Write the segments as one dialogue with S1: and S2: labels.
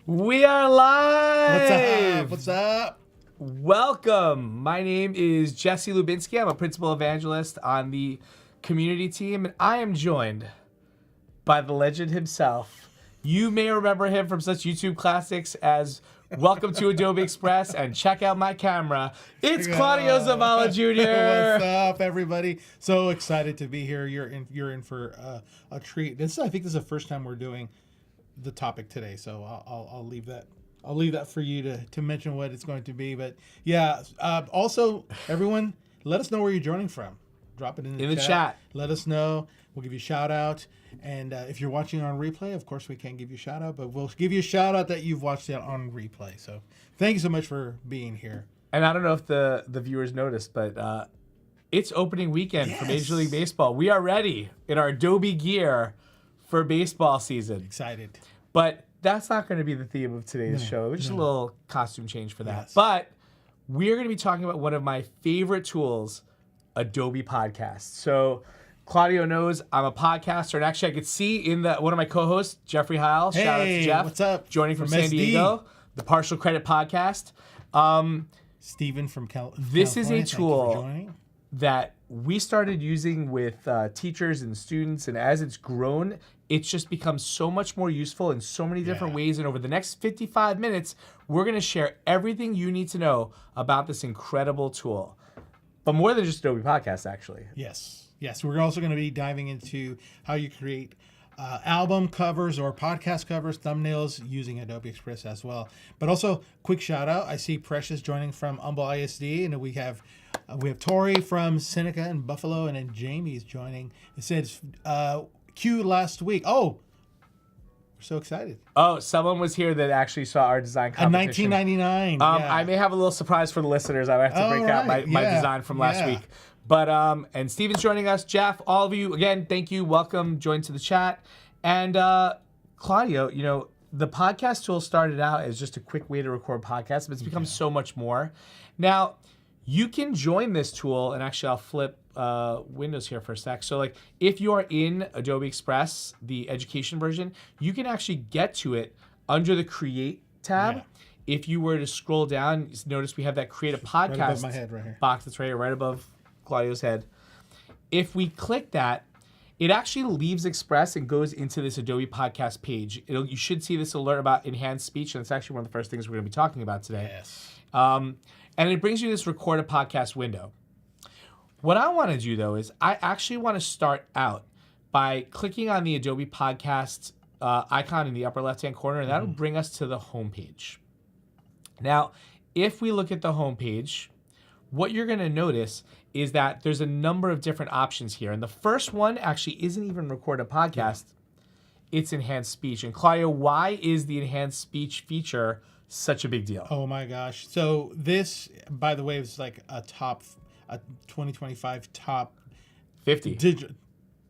S1: We are live!
S2: What's up?
S1: Welcome. My name is Jesse Lubinsky. I'm a principal evangelist on the community team, and I am joined by the legend himself. You may remember him from such YouTube classics as Welcome to Adobe Express and Check Out My Camera. It's Claudio Zavala Jr.
S2: What's up, everybody? So excited to be here. You're in for a treat. I think this is the first time we're doing the topic today, so I'll leave that. I'll leave that for you to mention what it's going to be. But yeah, also everyone, let us know where you're joining from. Drop it in the chat. Let us know. We'll give you a shout out. And if you're watching on replay, of course we can't give you a shout out, but we'll give you a shout out that you've watched it on replay. So thank you so much for being here.
S1: And I don't know if the viewers noticed, but it's opening weekend for Major League Baseball. We are ready in our Adobe gear for baseball season.
S2: Excited.
S1: But that's not going to be the theme of today's show. It was just a little costume change for that. But we're going to be talking about one of my favorite tools, Adobe Podcast. So Claudio knows I'm a podcaster, and actually I could see in one of my co-hosts, Jeffrey Heil, shout out to Jeff.
S2: What's up?
S1: Joining from San Diego, the Partial Credit Podcast.
S2: Steven from California.
S1: This is a tool that we started using with teachers and students, and as it's grown, it's just become so much more useful in so many different ways. And over the next 55 minutes, we're going to share everything you need to know about this incredible tool. But more than just Adobe Podcast, actually.
S2: Yes. We're also going to be diving into how you create album covers or podcast covers, thumbnails using Adobe Express as well. But also, quick shout out. I see Precious joining from Humble ISD, and we have Tori from Seneca and Buffalo, and then Jamie's joining. It says Q last week. Oh, we're so excited.
S1: Oh, someone was here that actually saw our design competition.
S2: 1999.
S1: I may have a little surprise for the listeners. I have to break out my design from last week. But and Steven's joining us. Jeff, all of you, again, thank you. Welcome. Join to the chat. And Claudio, the podcast tool started out as just a quick way to record podcasts, but it's become so much more. Now, you can join this tool, and actually I'll flip Windows here for a sec. So like if you are in Adobe Express, the education version, you can actually get to it under the Create tab. Yeah. If you were to scroll down, notice we have that Create a Podcast
S2: right above my head right here.
S1: Box that's right above Claudio's head. If we click that, it actually leaves Express and goes into this Adobe Podcast page. You should see this alert about enhanced speech, and it's actually one of the first things we're going to be talking about today.
S2: Yes.
S1: And it brings you this Record a Podcast window. What I want to do, though, is I actually want to start out by clicking on the Adobe Podcast icon in the upper left-hand corner, and that'll bring us to the home page. Now, if we look at the home page, what you're going to notice is that there's a number of different options here. And the first one actually isn't even Record a Podcast. It's enhanced speech. And Claudio, why is the enhanced speech feature such a big deal?
S2: Oh my gosh. So this, by the way, is like a 2025 top
S1: 50.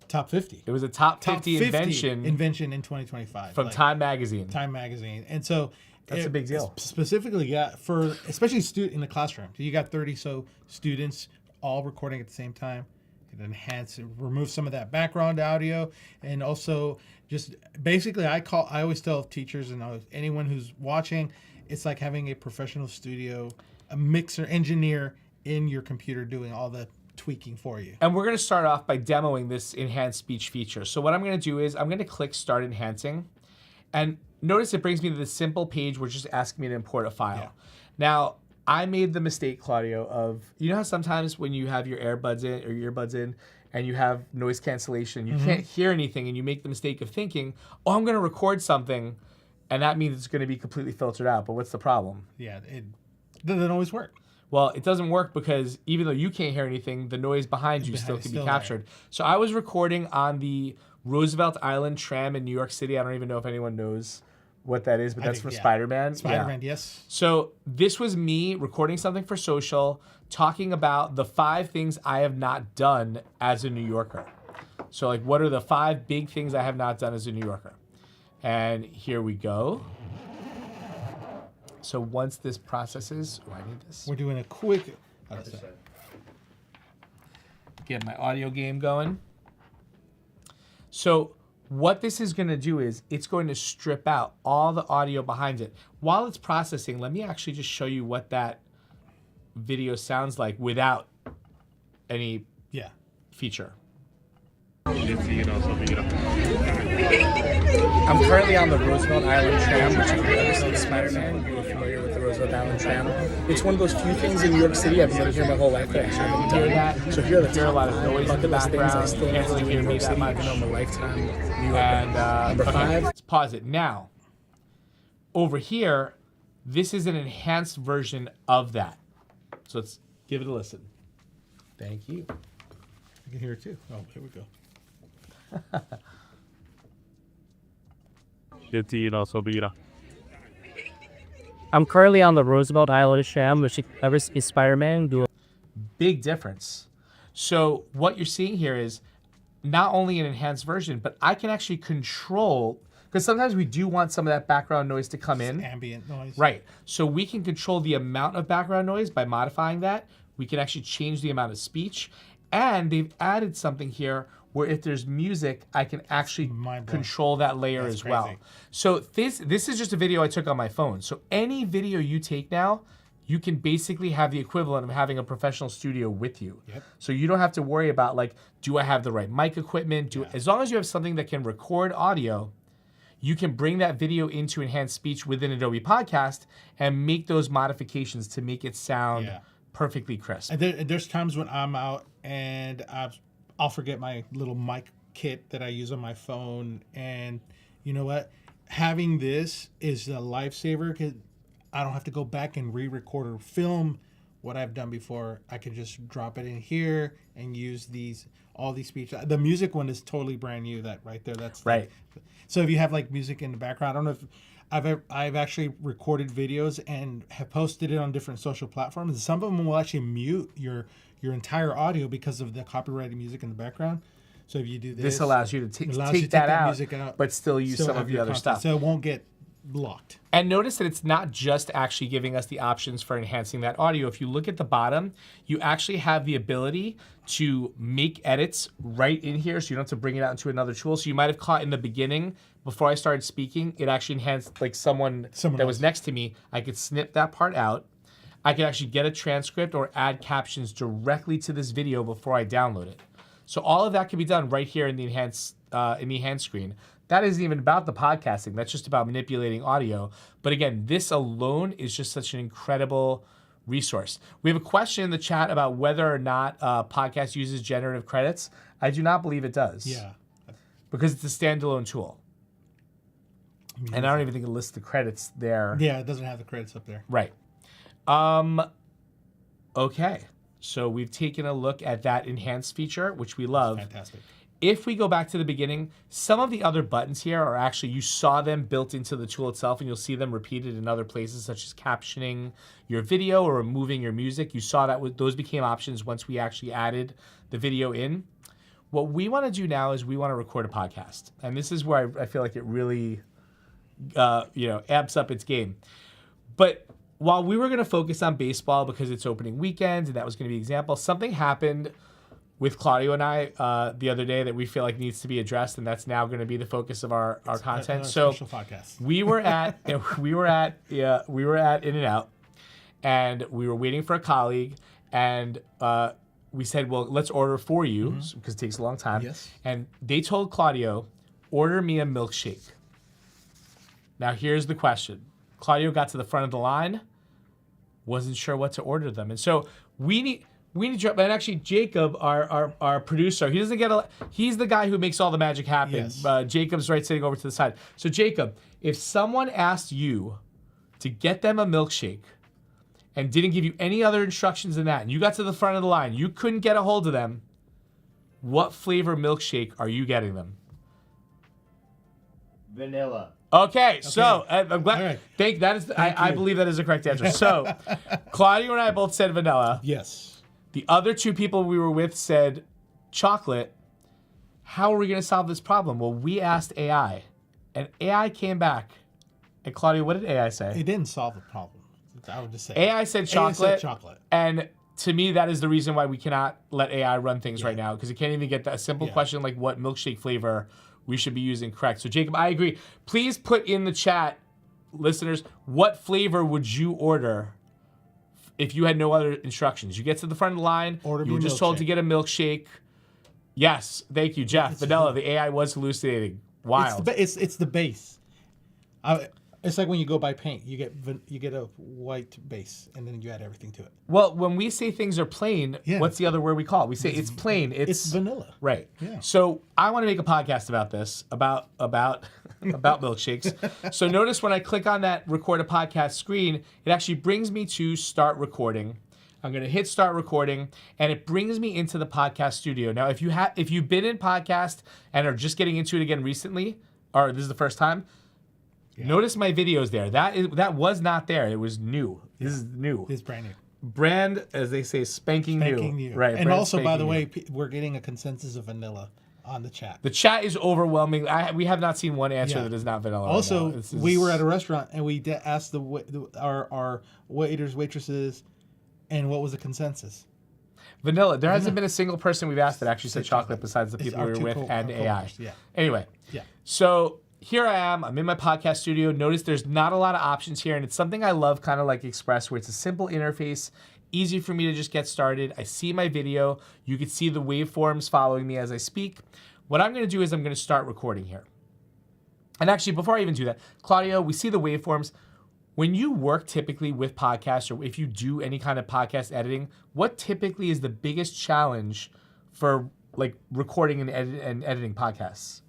S2: Top 50.
S1: It was a top 50 invention
S2: in 2025.
S1: From Time Magazine.
S2: Time Magazine. And so
S1: that's a big deal.
S2: Specifically, for especially in the classroom. So you got 30 so students all recording at the same time. It enhance and remove some of that background audio, and also just basically I always tell teachers and anyone who's watching, it's like having a professional studio, a mixer engineer in your computer doing all the tweaking for you.
S1: And we're going to start off by demoing this enhanced speech feature. So what I'm going to do is I'm going to click Start Enhancing, and notice it brings me to this simple page where it's just asking me to import a file.
S2: Yeah.
S1: Now, I made the mistake, Claudio, of, how sometimes when you have your earbuds in or your earbuds in and you have noise cancellation, you can't hear anything, and you make the mistake of thinking, I'm going to record something, and that means it's going to be completely filtered out. But what's the problem?
S2: Yeah, it doesn't always work.
S1: Well, it doesn't work because even though you can't hear anything, the noise behind you still can be captured. There. So I was recording on the Roosevelt Island tram in New York City. I don't even know if anyone knows what that is, but that's from Spider-Man.
S2: Spider-Man, yes.
S1: So this was me recording something for social, talking about the 5 things I have not done as a New Yorker. So like, what are the 5 big things I have not done as a New Yorker? And here we go. So once this processes, I need this.
S2: We're doing a quick.
S1: Get my audio game going. So what this is going to do is it's going to strip out all the audio behind it. While it's processing, let me actually just show you what that video sounds like without any feature. I'm currently on the Roosevelt Island tram, which if you've ever seen Spider-Man, you're familiar with the Roosevelt Island tram. It's one of those few things in New York City I've lived here my whole life that I haven't hear that. So here a lot of noise in the background. I still can't really hear me that much. My lifetime. And number 5. Let's pause it now. Over here, this is an enhanced version of that. So let's give it a listen. Thank you.
S2: I can hear it too. Oh, here we go.
S3: I'm currently on the Roosevelt Island tram, which ever is Spider-Man.
S1: Big difference. So what you're seeing here is not only an enhanced version, but I can actually control, because sometimes we do want some of that background noise to come in.
S2: Ambient noise.
S1: Right. So we can control the amount of background noise by modifying that. We can actually change the amount of speech. And they've added something here where if there's music, I can actually control that layer as well.
S2: Crazy.
S1: So this is just a video I took on my phone. So any video you take now, you can basically have the equivalent of having a professional studio with you.
S2: Yep.
S1: So you don't have to worry about like, do I have the right mic equipment? As long as you have something that can record audio, you can bring that video into enhanced speech within Adobe Podcast and make those modifications to make it sound perfectly crisp.
S2: And there's times when I'm out and I'll forget my little mic kit that I use on my phone. And you know what? Having this is a lifesaver because I don't have to go back and re-record or film what I've done before. I can just drop it in here and use all these speech. The music one is totally brand new. That right there. That's
S1: right.
S2: So if you have like music in the background, I don't know if I've actually recorded videos and have posted it on different social platforms. And some of them will actually mute your entire audio because of the copyrighted music in the background. So if you do this
S1: allows you to take that music out, but still use some of the other stuff.
S2: So it won't get blocked.
S1: And notice that it's not just actually giving us the options for enhancing that audio. If you look at the bottom, you actually have the ability to make edits right in here, so you don't have to bring it out into another tool. So you might have caught in the beginning, before I started speaking, it actually enhanced like someone that was next to me. I could snip that part out. I could actually get a transcript or add captions directly to this video before I download it. So all of that can be done right here in the enhanced screen. That isn't even about the podcasting. That's just about manipulating audio. But again, this alone is just such an incredible resource. We have a question in the chat about whether or not podcast uses generative credits. I do not believe it does.
S2: Yeah.
S1: Because it's a standalone tool. And I don't even think it lists the credits there.
S2: Yeah, it doesn't have the credits up there.
S1: Right. Okay. So we've taken a look at that enhanced feature, which we love.
S2: That's fantastic.
S1: If we go back to the beginning, some of the other buttons here are actually, you saw them built into the tool itself, and you'll see them repeated in other places, such as captioning your video or removing your music. You saw that those became options once we actually added the video in. What we want to do now is we want to record a podcast. And this is where I feel like it really amps up its game. But while we were going to focus on baseball because it's opening weekend, and that was going to be an example, something happened with Claudio and I the other day that we feel like needs to be addressed, and that's now going to be the focus of our content. So we were at In-N-Out, and we were waiting for a colleague, and we said, well, let's order for you because it takes a long time.
S2: Yes.
S1: And they told Claudio, order me a milkshake. Now here's the question. Claudio got to the front of the line, wasn't sure what to order them, and so we need to, and actually Jacob, our producer, he's the guy who makes all the magic happen.
S2: Yes.
S1: Jacob's right sitting over to the side. So Jacob, if someone asked you to get them a milkshake and didn't give you any other instructions than that, and you got to the front of the line, you couldn't get a hold of them, what flavor milkshake are you getting them?
S4: Vanilla.
S1: Okay, so I'm glad.
S2: Right.
S1: I believe that is the correct answer. So Claudio and I both said vanilla.
S2: Yes.
S1: The other two people we were with said chocolate. How are we going to solve this problem? Well, we asked AI, and AI came back. And Claudio, what did AI say?
S2: It didn't solve the problem. I would just say.
S1: AI said chocolate.
S2: AI said chocolate.
S1: And to me, that is the reason why we cannot let AI run things right now, because it can't even get a simple question like what milkshake flavor we should be using correct. So Jacob, I agree. Please put in the chat, listeners, what flavor would you order if you had no other instructions? You get to the front of the line, you were just told to get a milkshake. Yes, thank you, Jeff. Vanilla, the AI was hallucinating. Wild.
S2: It's the base. It's like when you go buy paint, you get a white base, and then you add everything to it.
S1: Well, when we say things are plain, what's the other word we call it? We say it's plain.
S2: It's vanilla.
S1: Right.
S2: Yeah.
S1: So I want to make a podcast about this, about milkshakes. So notice when I click on that record a podcast screen, it actually brings me to start recording. I'm going to hit start recording, and it brings me into the podcast studio. Now, if you've been in podcast and are just getting into it again recently, or this is the first time, notice my videos there. That was not there. It was new. This is new.
S2: It's brand new.
S1: Brand, as they say, spanking new. Right.
S2: And also, by the way, we're getting a consensus of vanilla on the chat.
S1: The chat is overwhelming. We have not seen one answer that is not vanilla.
S2: Also,
S1: right
S2: we were at a restaurant and we asked our waiters, waitresses, and what was the consensus?
S1: Vanilla. There hasn't been a single person we've asked that actually said chocolate besides the people we were with and AI.
S2: Yeah.
S1: Anyway.
S2: Yeah.
S1: So here I am. I'm in my podcast studio. Notice there's not a lot of options here, and it's something I love, kind of like Express, where it's a simple interface, easy for me to just get started. I see my video. You can see the waveforms following me as I speak. What I'm going to do is I'm going to start recording here. And actually, before I even do that, Claudio, we see the waveforms. When you work typically with podcasts, or if you do any kind of podcast editing, what typically is the biggest challenge for like recording and editing podcasts?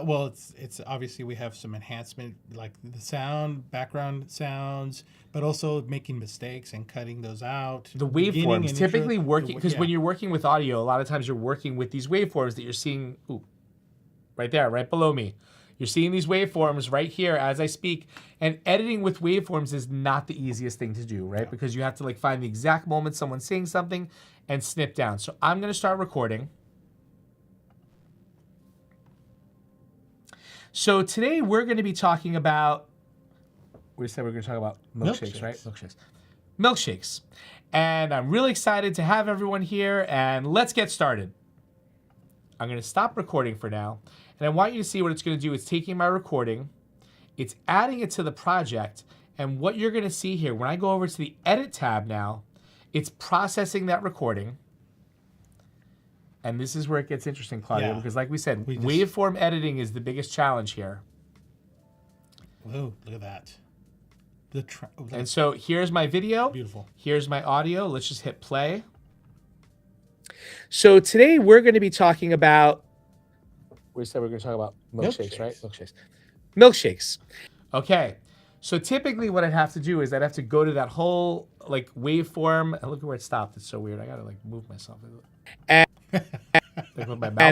S2: Well, it's obviously we have some enhancement, like the sound, background sounds, but also making mistakes and cutting those out.
S1: The waveforms, typically working, because when you're working with audio, a lot of times you're working with these waveforms that you're seeing, right there, right below me. You're seeing these waveforms right here as I speak, and editing with waveforms is not the easiest thing to do, right? Because you have to like find the exact moment someone's saying something and snip down. So I'm going to start recording. So today we're going to be talking about, we said we're going to talk about milkshakes, right? Milkshakes. And I'm really excited to have everyone here, and let's get started. I'm going to stop recording for now, and I want you to see what it's going to do. It's taking my recording, it's adding it to the project, and what you're going to see here, when I go over to the Edit tab now, it's processing that recording. And this is where it gets interesting, Claudio, because like we said, waveform editing is the biggest challenge here.
S2: Whoa, look at that.
S1: And so here's my video.
S2: Beautiful.
S1: Here's my audio. Let's just hit play. So today we're going to be talking about, we said we're going to talk about milkshakes, right? Milkshakes. Okay. So typically what I'd have to do is I'd have to go to that whole like waveform. And look at where it stopped. It's so weird. I got to like move myself. And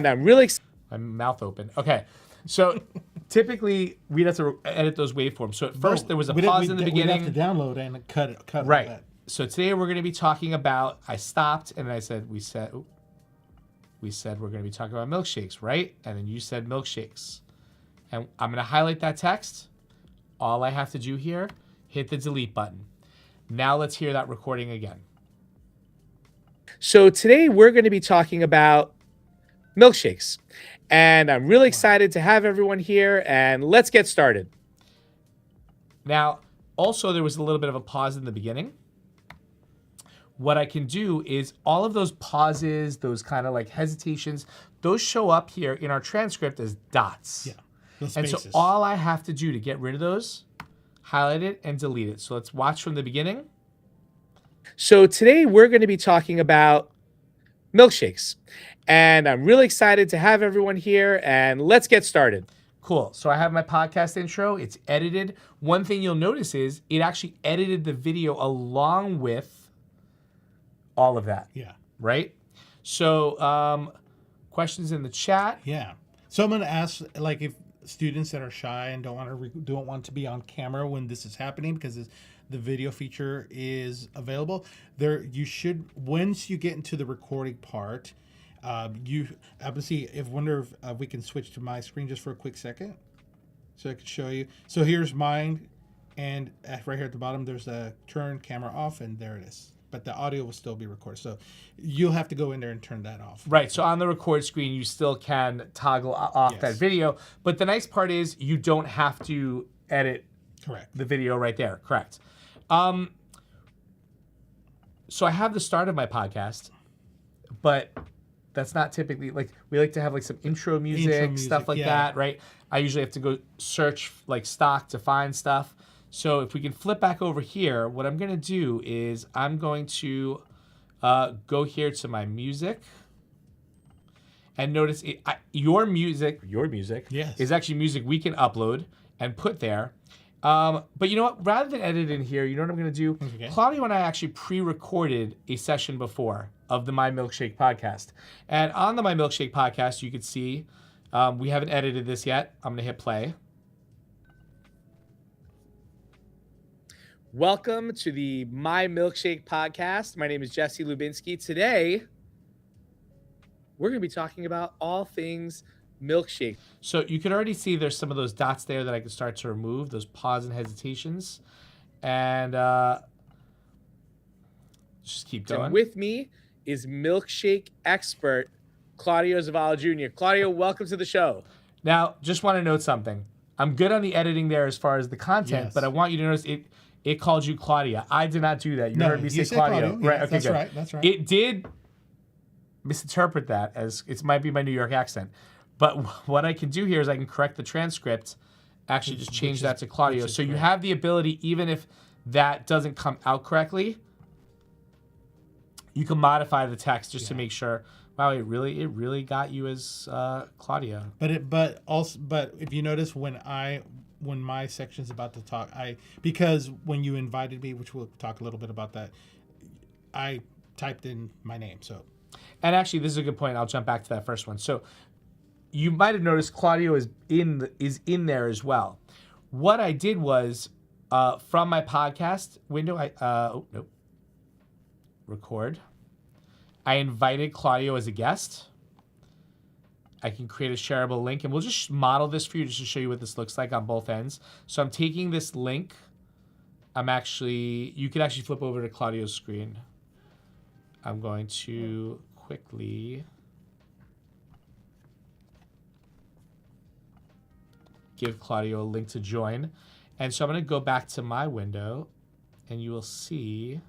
S1: I'm really my mouth open. Okay. So typically we'd have to edit those waveforms. So at first there was a pause in the beginning.
S2: We'd have to download and cut it.
S1: Right.
S2: That.
S1: So today we're going to be talking about, I stopped and I said, we said we're going to be talking about milkshakes, right? And then you said milkshakes. And I'm going to highlight that text. All I have to do here, hit the delete button. Now let's hear that recording again. So today we're going to be talking about milkshakes. And I'm really excited to have everyone here, and let's get started. Now, also there was a little bit of a pause in the beginning. What I can do is all of those pauses, those kind of like hesitations, those show up here in our transcript as dots.
S2: Yeah.
S1: And so all I have to do to get rid of those, highlight it and delete it. So let's watch from the beginning. So today we're going to be talking about milkshakes. And I'm really excited to have everyone here, and let's get started. Cool. So I have my podcast intro. It's edited. One thing you'll notice is it actually edited the video along with all of that.
S2: Yeah.
S1: Right? So questions in the chat.
S2: Yeah. So I'm going to ask, like, if students that are shy and don't want to be on camera when this is happening, because the video feature is available, you should, once you get into the recording part, wonder if we can switch to my screen just for a quick second so I can show you. So here's mine, and right here at the bottom there's a turn camera off, and there it is. but the audio will still be recorded. So you'll have to go in there and turn that off.
S1: Right. So on the record screen, you still can toggle off that video. But the nice part is you don't have to edit the video right there. Correct. So I have the start of my podcast, but that's not typically like we like to have like some intro music stuff like that, right? I usually have to go search like stock to find stuff. So if we can flip back over here, what I'm going to do is I'm going to go here to my music. And notice your music is actually music we can upload and put there. But you know what? Rather than edit in here, you know what I'm going to do? Okay. Claudio and I actually pre-recorded a session before of the My Milkshake podcast. And on the My Milkshake podcast, you can see we haven't edited this yet. I'm going to hit play. Welcome to the My Milkshake podcast. My name is Jesse Lubinsky. Today, we're going to be talking about all things milkshake. So you can already see there's some of those dots there that I can start to remove, those pause and hesitations. And just keep going. And with me is milkshake expert Claudio Zavala Jr. Claudio, welcome to the show. Now, just want to note something. I'm good on the editing there as far as the content, but I want you to notice it called you Claudia. I did not do that. You heard me say Claudio. Right? Okay,
S2: that's
S1: good.
S2: Right. That's right.
S1: It did misinterpret that as it might be my New York accent. But what I can do here is I can correct the transcript, actually just change that to Claudio. So you have the ability, even if that doesn't come out correctly, you can modify the text just to make sure, wow, it really got you as Claudia.
S2: But if you notice when my section's about to talk, because when you invited me, which we'll talk a little bit about that, I typed in my name. So,
S1: and actually, this is a good point. I'll jump back to that first one. So, you might have noticed Claudio is in there as well. What I did was from my podcast window, record. I invited Claudio as a guest. I can create a shareable link, and we'll just model this for you just to show you what this looks like on both ends. So I'm taking this link. You can actually flip over to Claudio's screen. I'm going to quickly give Claudio a link to join. And so I'm going to go back to my window, and you will see.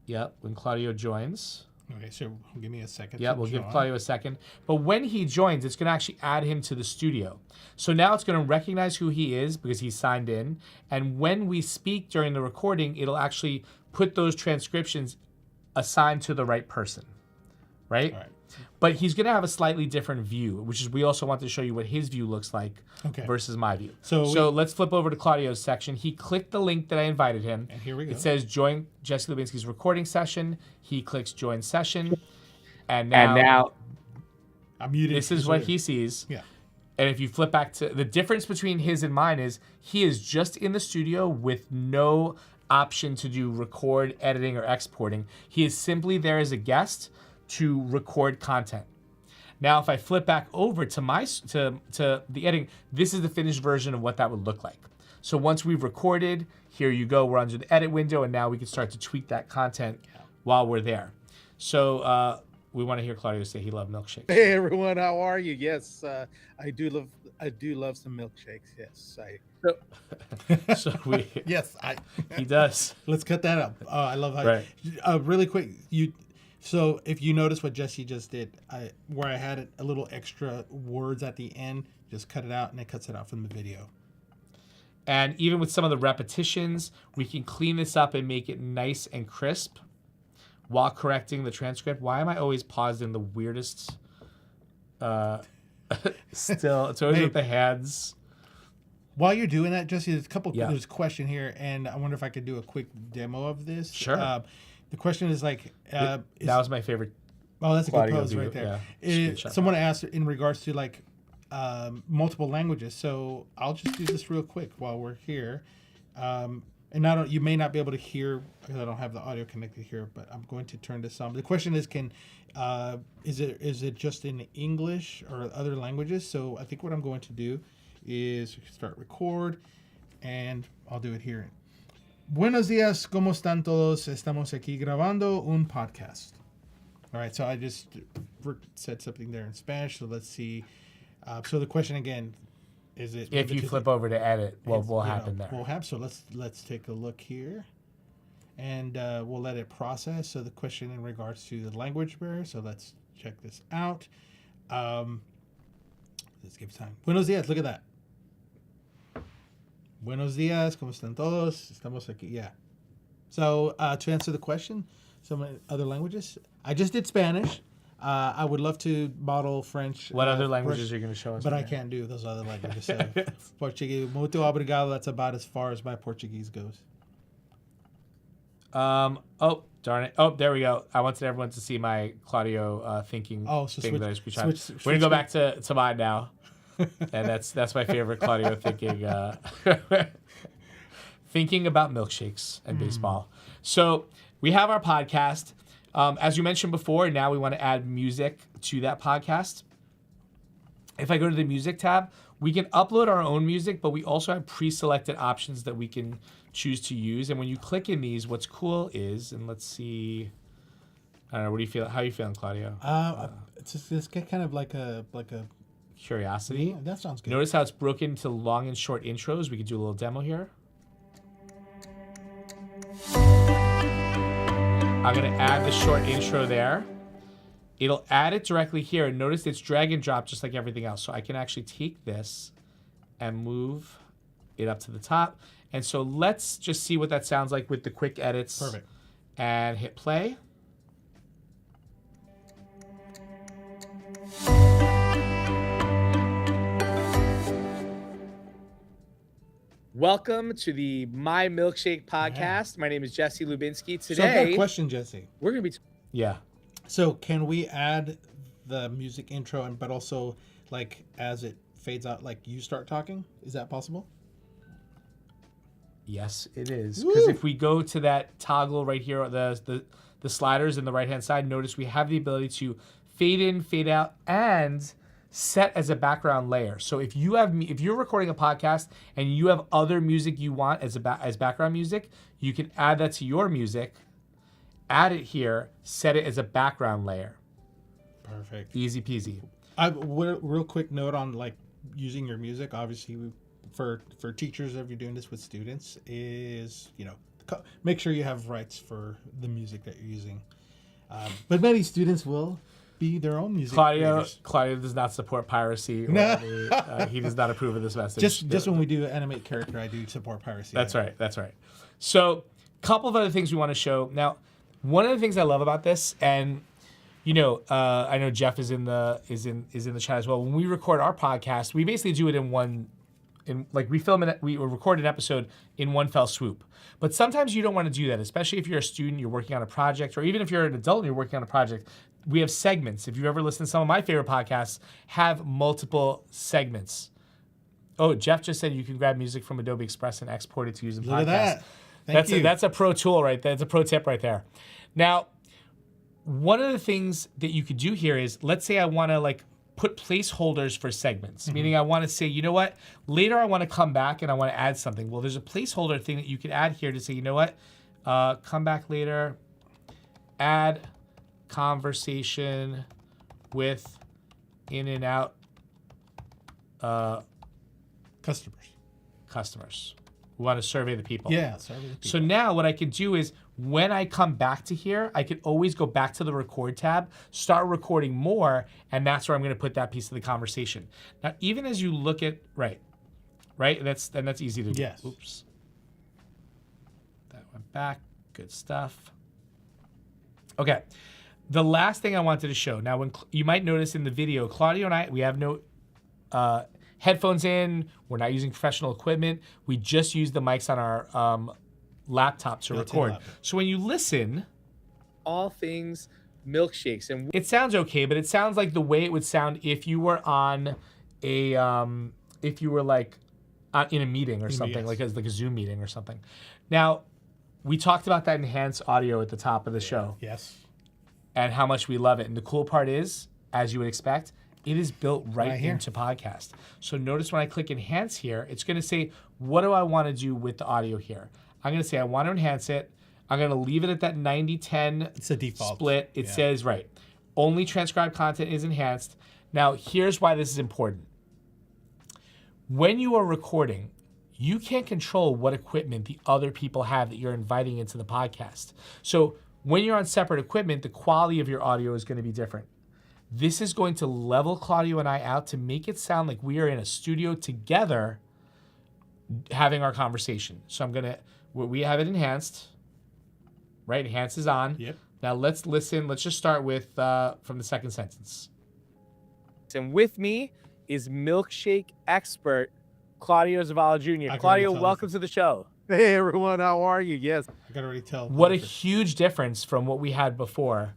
S1: Yep, when Claudio joins.
S2: Okay, so give me a second.
S1: Yeah, we'll give Claudio a second. But when he joins, it's going to actually add him to the studio. So now it's going to recognize who he is because he's signed in. And when we speak during the recording, it'll actually put those transcriptions assigned to the right person, right?
S2: All right.
S1: But he's going to have a slightly different view, which is we also want to show you what his view looks like versus my view. So let's flip over to Claudio's section. He clicked the link that I invited him.
S2: And here we go.
S1: It says join Jesse Lubinsky's recording session. He clicks join session. And now
S2: I'm muted.
S1: This is what he sees.
S2: Yeah.
S1: And if you flip back to the difference between his and mine is he is just in the studio with no option to do record, editing, or exporting. He is simply there as a guest to record content. Now, if I flip back over to to the editing, this is the finished version of what that would look like. So once we've recorded, here you go, we're under the edit window, and now we can start to tweak that content while we're there. So we want to hear Claudio say he loved milkshakes.
S4: Hey everyone, how are you? Yes, I do love some milkshakes. Yes,
S1: He does.
S2: Let's cut that up. I love how. Really quick, So if you notice what Jesse just did, where I had a little extra words at the end, just cut it out, and it cuts it out from the video.
S1: And even with some of the repetitions, we can clean this up and make it nice and crisp while correcting the transcript. Why am I always paused in the weirdest? Still, it's always with the hands.
S2: While you're doing that, Jesse, there's a question here, and I wonder if I could do a quick demo of this.
S1: Sure.
S2: The question is that
S1: was my favorite.
S2: Oh, that's a good pose right there.
S1: Yeah.
S2: Someone asked in regards to multiple languages. So I'll just do this real quick while we're here. And you may not be able to hear because I don't have the audio connected here, but I'm going to turn this on. The question is, is it just in English or other languages? So I think what I'm going to do is start record, and I'll do it here. Buenos días, ¿cómo están todos? Estamos aquí grabando un podcast. All right, so I just said something there in Spanish, so let's see. So the question again is it...
S1: If you flip over to edit, what will happen there?
S2: What will happen, so let's take a look here. And we'll let it process. So the question in regards to the language barrier, so let's check this out. Let's give time. Buenos días, look at that. Buenos días, ¿cómo están todos? Estamos aquí, yeah. So to answer the question, some other languages. I just did Spanish. I would love to model French.
S1: What other languages are you going to show us?
S2: But I can't do those other languages. So Portuguese, muito obrigado, that's about as far as my Portuguese goes.
S1: Oh, darn it. Oh, there we go. I wanted everyone to see my Claudio thinking thing that I screenshot. We're going to go back to mine now. And that's my favorite Claudio thinking. Thinking about milkshakes and baseball. So we have our podcast. As you mentioned before, now we want to add music to that podcast. If I go to the music tab, we can upload our own music, but we also have pre-selected options that we can choose to use. And when you click in these, what's cool is, and let's see, I don't know, what do you feel? How are you feeling, Claudio?
S2: It's kind of like a
S1: curiosity.
S2: Yeah, that sounds good.
S1: Notice how it's broken into long and short intros. We could do a little demo here. I'm going to add the short intro there. It'll add it directly here. And notice it's drag and drop just like everything else. So I can actually take this and move it up to the top. And so let's just see what that sounds like with the quick edits.
S2: Perfect.
S1: And hit play. Welcome to the My Milkshake podcast. Yeah. My name is Jesse Lubinsky. Today,
S2: so I've got a question, Jesse.
S1: We're going to be... Yeah.
S2: So can we add the music intro, but also like as it fades out, like you start talking? Is that possible?
S1: Yes, it is. Because if we go to that toggle right here, the sliders in the right-hand side, notice we have the ability to fade in, fade out, and set as a background layer. So if you're recording a podcast and you have other music you want as background music, you can add that to your music, add it here, set it as a background layer.
S2: Perfect.
S1: Easy peasy.
S2: Real quick note on like using your music. Obviously, for teachers, if you're doing this with students, is make sure you have rights for the music that you're using. But many students will be their own music creators.
S1: Claudio does not support piracy. He does not approve of this message.
S2: Just when we do animate character, I do support piracy.
S1: That's right. So, a couple of other things we want to show. Now, one of the things I love about this, and I know Jeff is in the chat as well. When we record our podcast, we basically do it we record an episode in one fell swoop. But sometimes you don't want to do that, especially if you're a student, you're working on a project, or even if you're an adult and you're working on a project. We have segments. If you've ever listened to some of my favorite podcasts, have multiple segments. Oh, Jeff just said you can grab music from Adobe Express and export it to use in podcasts.
S2: Look at that.
S1: That's a pro tool right there. That's a pro tip right there. Now, one of the things that you could do here is, let's say I want to put placeholders for segments, meaning I want to say, you know what, later I want to come back and I want to add something. Well, there's a placeholder thing that you can add here to say, you know what, come back later, add conversation with in and out customers. We want to survey the people.
S2: Yeah, survey the people.
S1: So now what I can do is when I come back to here, I can always go back to the record tab, start recording more, and that's where I'm going to put that piece of the conversation. Now, even as you look at right, that's easy to do.
S2: Yes.
S1: Oops. That went back. Good stuff. Okay. The last thing I wanted to show. Now, when you might notice in the video, Claudio and I, we have no headphones in. We're not using professional equipment. We just use the mics on our laptop to record. So when you listen, all things milkshakes, and it sounds okay, but it sounds like the way it would sound if you were on a in a meeting or something, like a Zoom meeting or something. Now, we talked about that enhanced audio at the top of the show.
S2: Yes.
S1: And how much we love it. And the cool part is, as you would expect, It is built right into Podcast. So notice when I click enhance here, it's going to say, what do I want to do with the audio here? I'm going to say I want to enhance it. I'm going to leave it at that 90-10
S2: It's a default
S1: split. It says, right, only transcribed content is enhanced. Now, here's why this is important. When you are recording, you can't control what equipment the other people have that you're inviting into the podcast. So when you're on separate equipment, the quality of your audio is going to be different. This is going to level Claudio and I out to make it sound like we are in a studio together having our conversation. So we have it enhanced. Right, enhance is on.
S2: Yep.
S1: Now let's listen. Let's just start with from the second sentence. And with me is milkshake expert Claudio Zavala Jr. Claudio, welcome to the show.
S4: Hey everyone, how are you? Yes.
S2: I can already tell.
S1: What a huge difference from what we had before,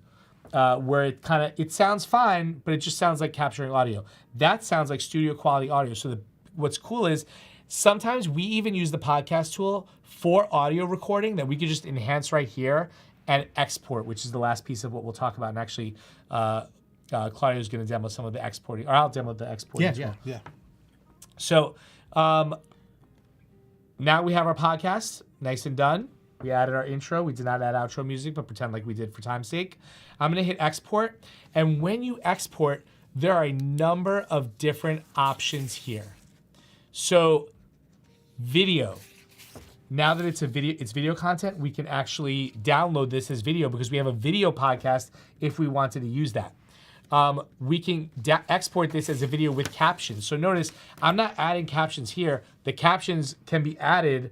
S1: where it sounds fine, but it just sounds like capturing audio. That sounds like studio quality audio. So what's cool is sometimes we even use the podcast tool for audio recording that we could just enhance right here and export, which is the last piece of what we'll talk about. And actually, Claudio is going to demo some of the exporting, or I'll demo the exporting as well.
S2: Yeah.
S1: So now we have our podcast nice and done. We added our intro. We did not add outro music, but pretend like we did for time's sake. I'm going to hit export. And when you export, there are a number of different options here. So video. Now that it's video content, we can actually download this as video because we have a video podcast if we wanted to use that. We can export this as a video with captions. So notice, I'm not adding captions here. The captions can be added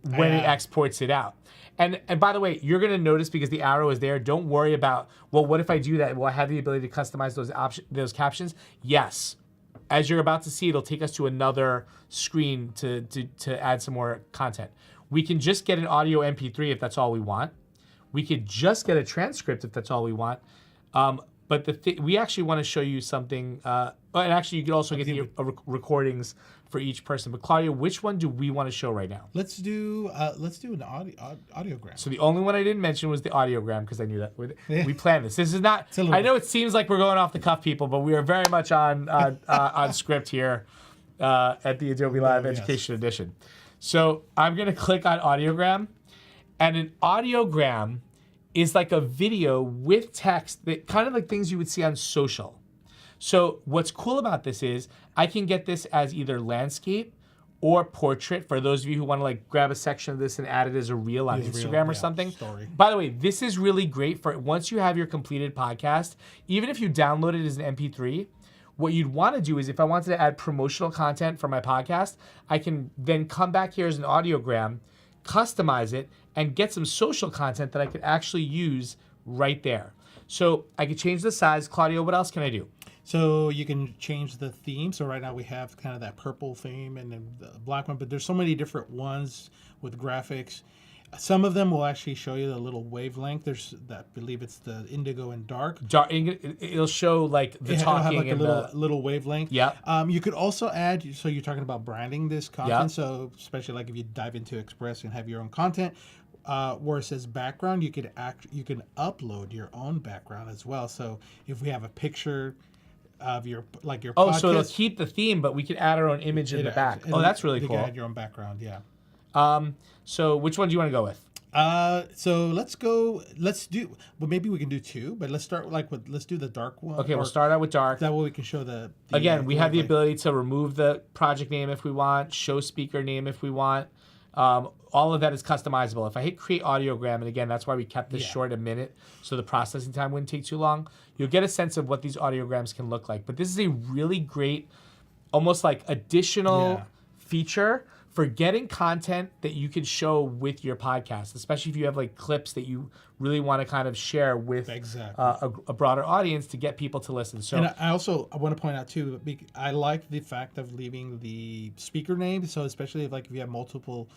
S1: when it exports it out. And by the way, you're going to notice because the arrow is there, don't worry about, well, what if I do that? Will I have the ability to customize those captions? Yes. As you're about to see, it'll take us to another screen to add some more content. We can just get an audio MP3 if that's all we want. We could just get a transcript if that's all we want. But we actually want to show you something. And actually, you could also get the recordings for each person. But Claudio, which one do we want to show right now?
S2: Let's do an audiogram.
S1: So the only one I didn't mention was the audiogram because I knew that we planned this. This is not. I know it seems like we're going off the cuff, people, but we are very much on script here at the Adobe Live Education Edition. So I'm going to click on audiogram, and an audiogram is like a video with text that kind of like things you would see on social. So what's cool about this is I can get this as either landscape or portrait for those of you who want to like grab a section of this and add it as a reel on Instagram or something.
S2: Story.
S1: By the way, this is really great for once you have your completed podcast, even if you download it as an MP3, what you'd want to do is if I wanted to add promotional content for my podcast, I can then come back here as an audiogram, customize it, and get some social content that I could actually use right there. So I could change the size. Claudio, what else can I do?
S2: So you can change the theme. So right now we have kind of that purple theme and then the black one, but there's so many different ones with graphics. Some of them will actually show you the little wavelength. There's that, I believe it's the indigo and dark.
S1: It'll show like the talking
S2: have like
S1: and
S2: a little wavelength.
S1: Yeah.
S2: You could also add. So you're talking about branding this content.
S1: Yep.
S2: So especially like if you dive into Express and have your own content, where it says background, you can upload your own background as well. So if we have a picture of your podcast,
S1: so it'll keep the theme, but we can add our own image in the back. Oh, that's really cool.
S2: You can add your own background. Yeah.
S1: So which one do you want to go with?
S2: So let's do, well, maybe we can do two, but let's start let's do the dark one.
S1: Okay, we'll start out with dark.
S2: That way we can show the
S1: again, we have the ability to remove the project name if we want, show speaker name if we want. All of that is customizable. If I hit create audiogram, and again, that's why we kept this short, a minute, so the processing time wouldn't take too long, you'll get a sense of what these audiograms can look like. But this is a really great, almost like additional feature for getting content that you can show with your podcast, especially if you have like clips that you really want to kind of share with a broader audience to get people to listen. So,
S2: and I want to point out too, I like the fact of leaving the speaker name. So especially if you have multiple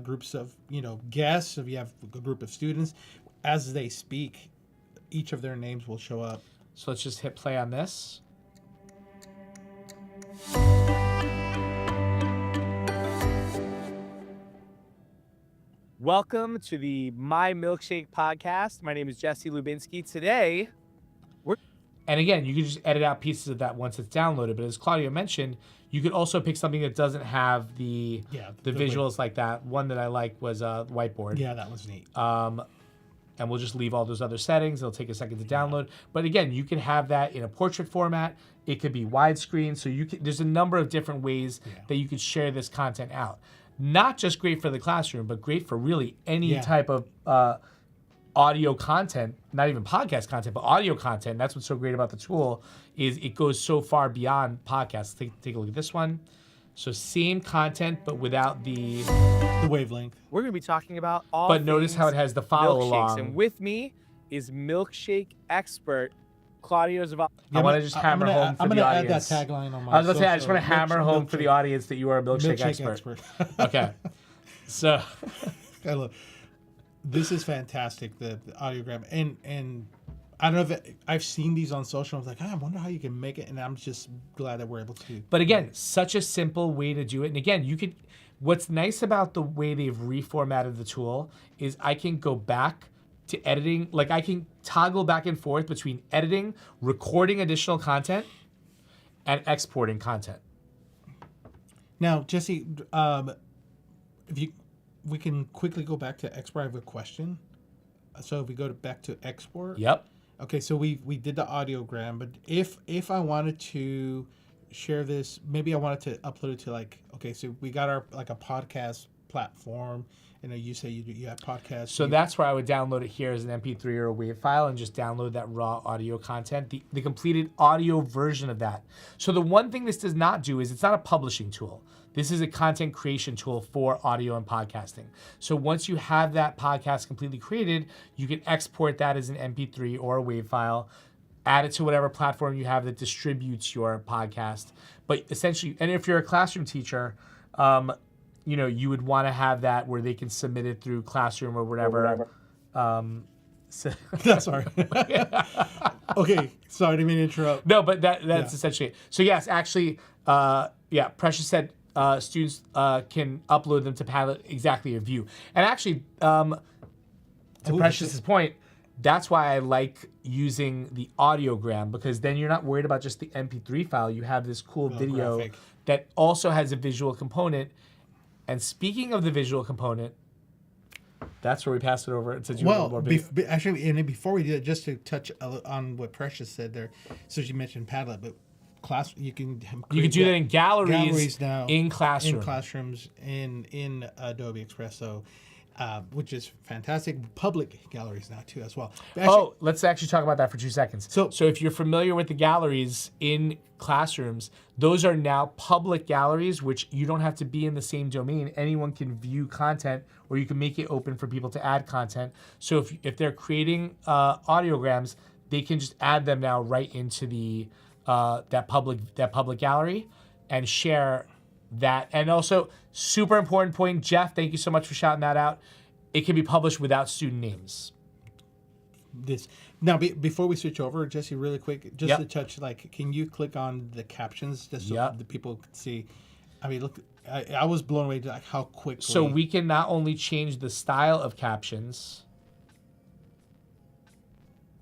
S2: groups of guests, if you have a group of students, as they speak, each of their names will show up.
S1: So let's just hit play on this. Welcome to the My Milkshake podcast. My name is Jesse Lubinsky. Today, And again, you can just edit out pieces of that once it's downloaded. But as Claudio mentioned, you could also pick something that doesn't have the visuals like that. One that I like was whiteboard.
S2: Yeah, that was neat.
S1: And we'll just leave all those other settings. It'll take a second to download. But again, you can have that in a portrait format. It could be widescreen. So there's a number of different ways that you could share this content out. Not just great for the classroom, but great for really any type of audio content, not even podcast content, but audio content. That's what's so great about the tool is it goes so far beyond podcasts. Take a look at this one. So same content, but without the
S2: wavelength.
S5: We're going to be talking about all
S1: But notice how it has the follow along.
S5: And with me is milkshake expert Claudio Zavala.
S1: I want to just hammer home for the audience.
S2: I'm going to add that tagline on my
S1: I was going to say, I just want to hammer home for the audience that you are a milkshake expert. Okay. So.
S2: This is fantastic, the audiogram. And I don't know if I've seen these on social. I was like, I wonder how you can make it. And I'm just glad that we're able to.
S1: But again, such a simple way to do it. And again, what's nice about the way they've reformatted the tool is I can go back to editing. Like I can toggle back and forth between editing, recording additional content, and exporting content.
S2: Now, Jesse, we can quickly go back to export. I have a question. So if we go back to export.
S1: Yep.
S2: Okay, so we did the audiogram, but if I wanted to share this, maybe I wanted to upload it to so we got our a podcast platform. You say you have podcasts.
S1: So that's where I would download it here as an MP3 or a WAV file and just download that raw audio content, the completed audio version of that. So the one thing this does not do is it's not a publishing tool. This is a content creation tool for audio and podcasting. So once you have that podcast completely created, you can export that as an MP3 or a WAV file, add it to whatever platform you have that distributes your podcast. But essentially, and if you're a classroom teacher, you would want to have that where they can submit it through Classroom or whatever.
S2: Sorry. Okay, sorry, I didn't mean to interrupt.
S1: No, but that's essentially it. So yes, actually, Precious said students can upload them to Padlet exactly a view. And actually, to Precious's point, that's why I like using the audiogram, because then you're not worried about just the MP3 file. You have this cool video
S2: graphic
S1: that also has a visual component. And speaking of the visual component, that's where we pass it over. Since you
S2: more actually, and before we do it, just to touch on what Precious said there. So she mentioned Padlet, but you can
S1: do that in galleries now in Classroom.
S2: In classrooms in Adobe Express. So. Which is fantastic. Public galleries now too as well.
S1: Let's actually talk about that for 2 seconds. So if you're familiar with the galleries in Classrooms, those are now public galleries, which you don't have to be in the same domain. Anyone can view content, or you can make it open for people to add content. So if they're creating audiograms, they can just add them now right into the that public gallery and share that. And also, super important point, Jeff, thank you so much for shouting that out. It can be published without student names.
S2: Now, before we switch over, Jesse, really quick, just to touch, can you click on the captions just so the people can see? I mean, look, I was blown away how quickly.
S1: So we can not only change the style of captions,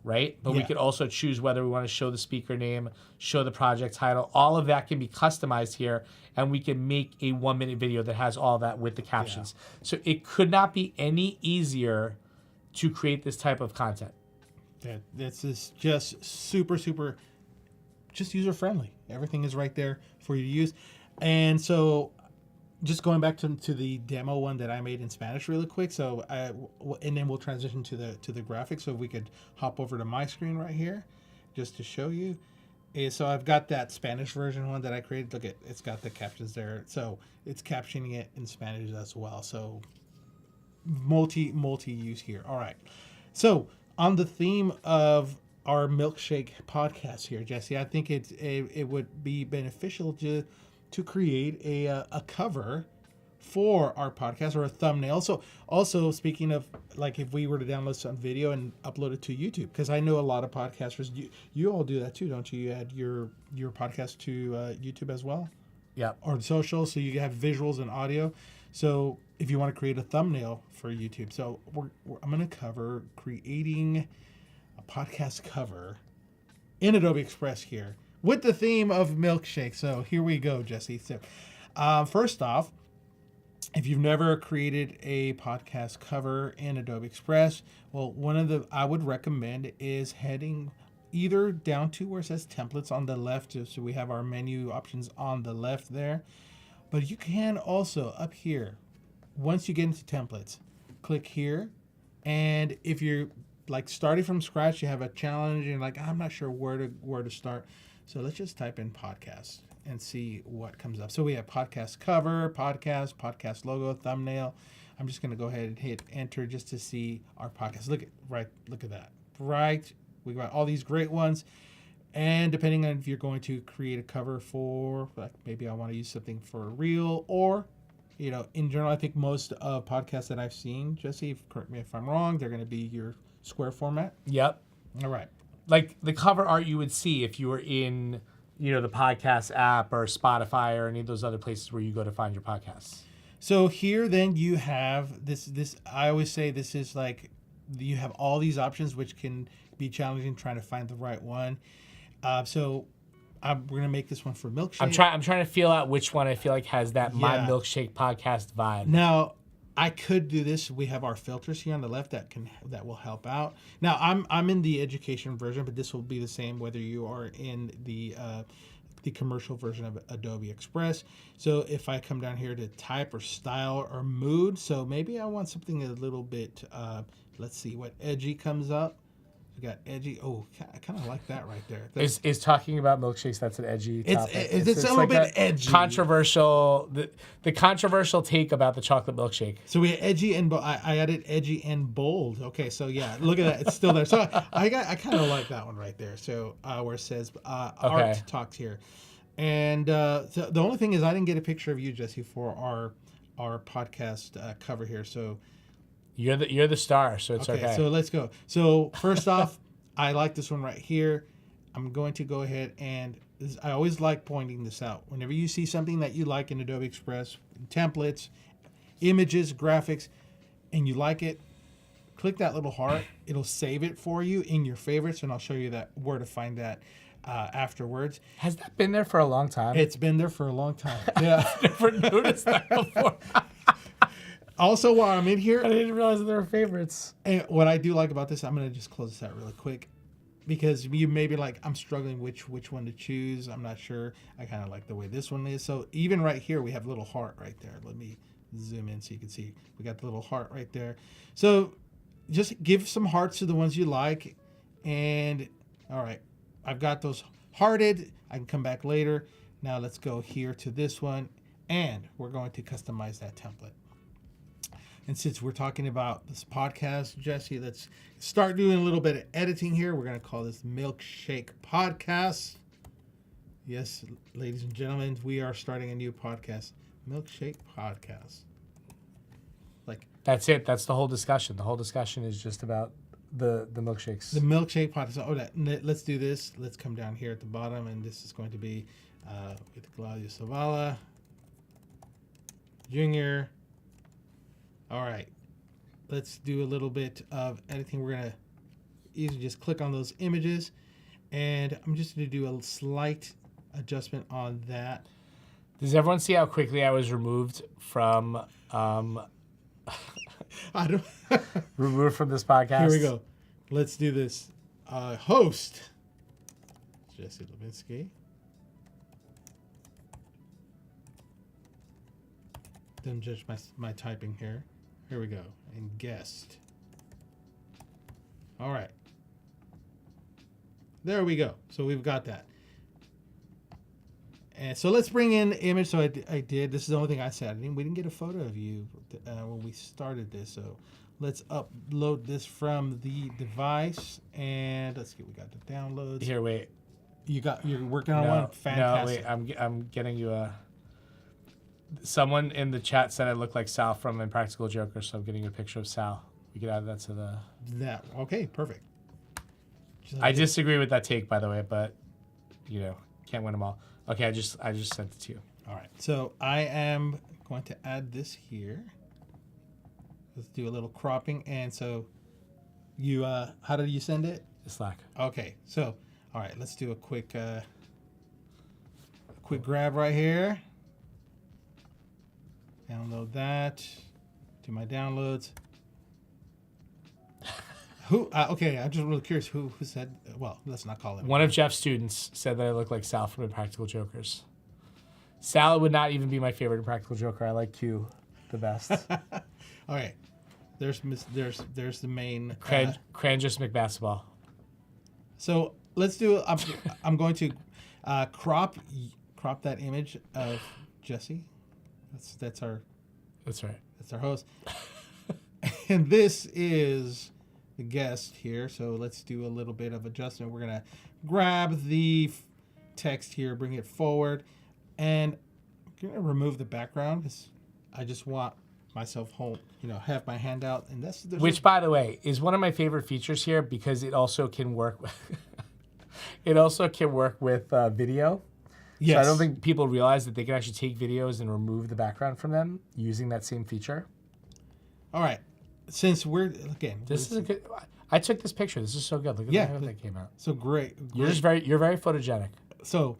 S1: right? But we could also choose whether we want to show the speaker name, show the project title. All of that can be customized here, and we can make a 1-minute video that has all that with the captions. So it could not be any easier to create this type of content.
S2: This is just super, super, just user-friendly. Everything is right there for you to use. And so just going back to the demo one that I made in Spanish really quick. So and then we'll transition to the graphics. So if we could hop over to my screen right here just to show you. So I've got that Spanish version one that I created. Look, it's got the captions there. So it's captioning it in Spanish as well. So multi-use here. All right. So on the theme of our milkshake podcast here, Jesse, I think it would be beneficial to create a cover for our podcast, or a thumbnail. So also speaking of, if we were to download some video and upload it to YouTube, because I know a lot of podcasters, you all do that too, don't you? You add your podcast to YouTube as well?
S1: Yeah.
S2: Or social, so you have visuals and audio. So if you want to create a thumbnail for YouTube. So I'm going to cover creating a podcast cover in Adobe Express here with the theme of milkshake. So here we go, Jesse. So first off, if you've never created a podcast cover in Adobe Express, well, one of the I would recommend is heading either down to where it says templates on the left, so we have our menu options on the left there. But you can also up here, once you get into templates, click here. And if you're like starting from scratch, you have a challenge and you're like, I'm not sure where to start. So let's just type in podcast and see what comes up. So we have podcast cover, podcast logo, thumbnail. I'm just going to go ahead and hit enter just to see our podcast. Look at that. Right. We got all these great ones. And depending on if you're going to create a cover for, like maybe I want to use something for a reel, or, in general, I think most podcasts that I've seen, Jesse, correct me if I'm wrong, they're going to be your square format.
S1: Yep.
S2: All right.
S1: Like the cover art you would see if you were in, the podcast app or Spotify or any of those other places where you go to find your podcasts.
S2: So here then you have this, I always say this is like, you have all these options, which can be challenging trying to find the right one. So we're going to make this one for milkshake.
S1: I'm trying to feel out which one I feel like has that My Milkshake podcast vibe.
S2: Now, I could do this. We have our filters here on the left that will help out. Now, I'm in the education version, but this will be the same whether you are in the commercial version of Adobe Express. So if I come down here to type or style or mood, so maybe I want something a little bit, let's see what edgy comes up. We got edgy. Oh, I kind of like that right there.
S1: Is talking about milkshakes, that's an edgy topic.
S2: It's a little bit edgy.
S1: Controversial. The controversial take about the chocolate milkshake.
S2: So we had edgy and I added edgy and bold. Okay, so yeah, look at that. It's still there. So I kind of like that one right there. So where it says art talks here. And so the only thing is I didn't get a picture of you, Jesse, for our podcast cover here. So
S1: you're the star, so it's okay.
S2: So let's go. So first off, I like this one right here. I'm going to go ahead and I always like pointing this out. Whenever you see something that you like in Adobe Express, templates, images, graphics, and you like it, click that little heart. It'll save it for you in your favorites, and I'll show you where to find that afterwards.
S1: Has that been there for a long time?
S2: It's been there for a long time. Yeah.
S1: I've never noticed that before.
S2: Also, while I'm in here,
S1: I didn't realize that there were favorites.
S2: And what I do like about this, I'm going to just close this out really quick, because you may be like, I'm struggling which one to choose. I'm not sure. I kind of like the way this one is. So even right here, we have a little heart right there. Let me zoom in so you can see. We got the little heart right there. So just give some hearts to the ones you like. And all right, I've got those hearted. I can come back later. Now let's go here to this one, and we're going to customize that template. And since we're talking about this podcast, Jesse, let's start doing a little bit of editing here. We're going to call this Milkshake Podcast. Yes, ladies and gentlemen, we are starting a new podcast, Milkshake Podcast. Like,
S1: that's it. That's the whole discussion. The whole discussion is just about the milkshakes.
S2: The Milkshake Podcast. Let's do this. Let's come down here at the bottom, and this is going to be with Claudio Savala Jr. All right, let's do a little bit of editing. We're going to easily just click on those images, and I'm just going to do a slight adjustment on that.
S1: Does everyone see how quickly I was removed from
S2: I don't
S1: removed from this podcast?
S2: Here we go. Let's do this. Host, Jesse Levinsky. Don't judge my typing here. Here we go. And guest. All right. There we go. So we've got that. And so let's bring in the image. So I did. This is the only thing I said. We didn't get a photo of you when we started this. So let's upload this from the device. And let's see. We got the downloads.
S1: Here, wait.
S2: You're working on one? Fantastic.
S1: No, wait. I'm getting you a... Someone in the chat said I look like Sal from Impractical Joker, so I'm getting a picture of Sal. We could add that to the...
S2: Okay, perfect.
S1: I disagree with that take, by the way, but, can't win them all. Okay, I just sent it to you.
S2: All right, so I am going to add this here. Let's do a little cropping. And so you, how did you send it?
S1: Slack.
S2: Okay, so All right, let's do a quick grab right here. Download that to my downloads. Who? Okay, I'm just really curious. Who said? Well, let's not call it.
S1: One of Jeff's students said that I look like Sal from Impractical Jokers. Sal would not even be my favorite Impractical Joker. I like Q the best.
S2: All right, there's the main.
S1: Cranjus McBasketball.
S2: So let's do. I'm going to crop that image of Jesse. That's our.
S1: That's right.
S2: That's our host. And this is the guest here. So let's do a little bit of adjustment. We're gonna grab the text here, bring it forward, and I'm gonna remove the background because I just want myself home. Have my hand out, and
S1: Which, by the way, is one of my favorite features here because it also can work. It also can work with video. Yes. So I don't think people realize that they can actually take videos and remove the background from them using that same feature.
S2: All right. Since we're
S1: this is a good. I took this picture. This is so good. Look at how that came out.
S2: So great.
S1: You're very photogenic.
S2: So,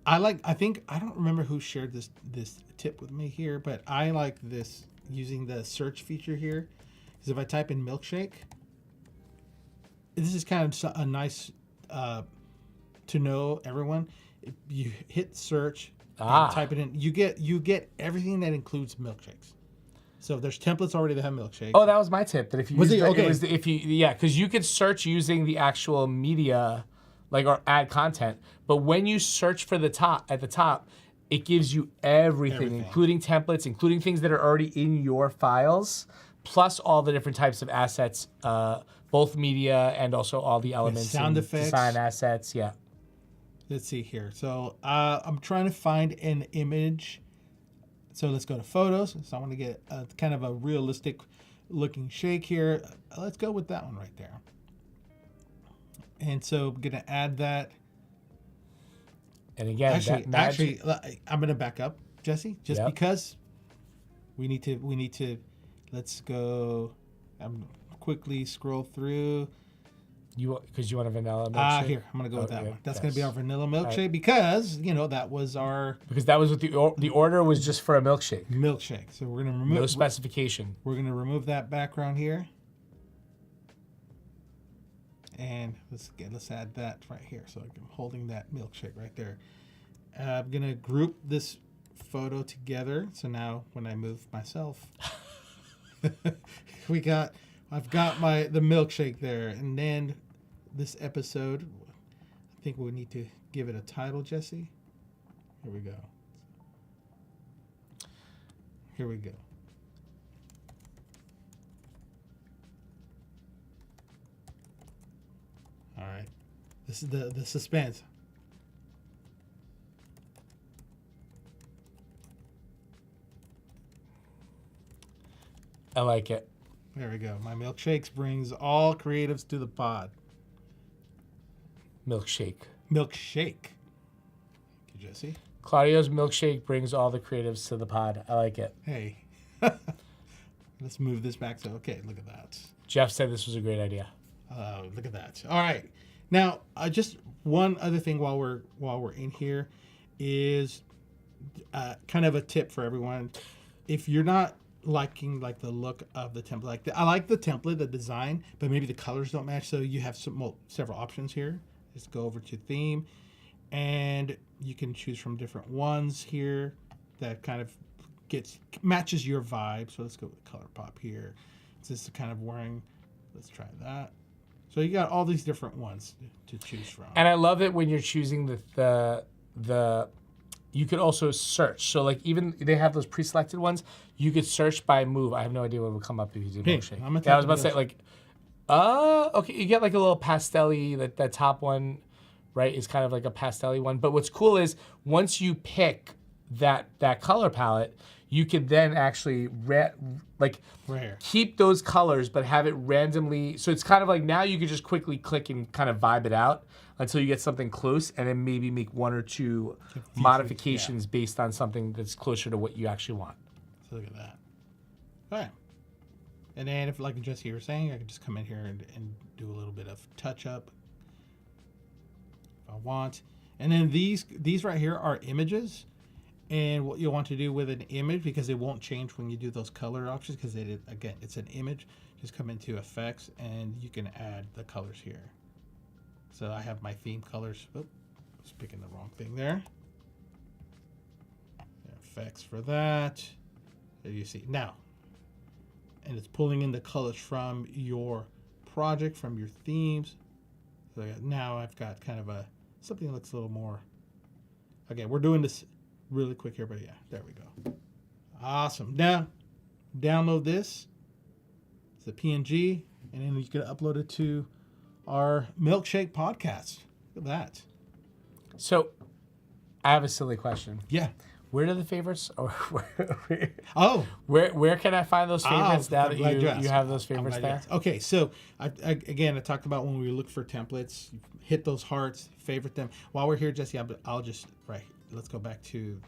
S2: I don't remember who shared this tip with me here, but I like this using the search feature here. Because if I type in milkshake, this is kind of a nice to know everyone. If you hit search, and type it in, you get everything that includes milkshakes. So there's templates already that have milkshake.
S1: Oh, that was my tip. That if you
S2: okay.
S1: Because you could search using the actual media, or add content. But when you search for at the top, it gives you everything, including templates, including things that are already in your files, plus all the different types of assets, both media and also all the elements,
S2: sound effects,
S1: design assets. Yeah.
S2: Let's see here. So I'm trying to find an image. So let's go to photos. So I want to get kind of a realistic looking shake here. Let's go with that one right there. And so I'm going to add that.
S1: And again,
S2: actually, I'm going to back up, Jesse, just because we need to, let's go, quickly scroll through.
S1: Because you want a vanilla milkshake?
S2: Here, I'm going to go with that one. That's going to be our vanilla milkshake because, that was our...
S1: Because that was what the order was just for a milkshake.
S2: Milkshake. So we're going to remove...
S1: No specification.
S2: We're going to remove that background here. And let's add that right here. So I'm holding that milkshake right there. I'm going to group this photo together. So now when I move myself, I've got the milkshake there. And then this episode, I think we need to give it a title, Jesse. Here we go. Here we go. All right. This is the suspense.
S1: I like it.
S2: There we go. My milkshakes brings all creatives to the pod.
S1: Milkshake.
S2: Thank you, Jesse.
S1: Claudio's milkshake brings all the creatives to the pod. I like it.
S2: Hey. Let's move this back. So, okay, look at that.
S1: Jeff said this was a great idea.
S2: Look at that. All right. Now, just one other thing while we're in here is kind of a tip for everyone. If you're not liking the look of the template, I like the template, the design, but maybe the colors don't match. So you have several options here. Just go over to theme, and you can choose from different ones here that kind of matches your vibe. So let's go with color pop here. It's just kind of wearing. Let's try that. So you got all these different ones to choose from.
S1: And I love it when you're choosing the you could also search. So even they have those pre-selected ones. You could search by move. I have no idea what would come up if you did milkshake. I was about to say okay, you get a little pastel-y, that top one, right, is kind of like a pastel-y one. But what's cool is once you pick that color palette, you could then actually keep those colors, but have it randomly. So it's kind of now you could just quickly click and kind of vibe it out until you get something close, and then maybe make one or two modifications based on something that's closer to what you actually want.
S2: So look at that. All right. And then if, like Jesse, you were saying, I could just come in here and do a little bit of touch up. I want. And then these right here are images. And what you'll want to do with an image, because it won't change when you do those color options, because again, it's an image. Just come into effects and you can add the colors here. So I have my theme colors. Oh, I was picking the wrong thing there. Effects for that. There you see now. And it's pulling in the colors from your project, from your themes. So now I've got kind of something that looks a little more. Okay, we're doing this really quick here, but yeah, there we go. Awesome. Now, download this. It's a PNG, and then you can upload it to our Milkshake podcast. Look at that.
S1: So, I have a silly question.
S2: Yeah.
S1: Where do the favorites? Or
S2: where
S1: can I find those favorites now that you have those favorites there?
S2: Okay, so I talked about when we look for templates, hit those hearts, favorite them. While we're here, Jesse, I'll just let's go back to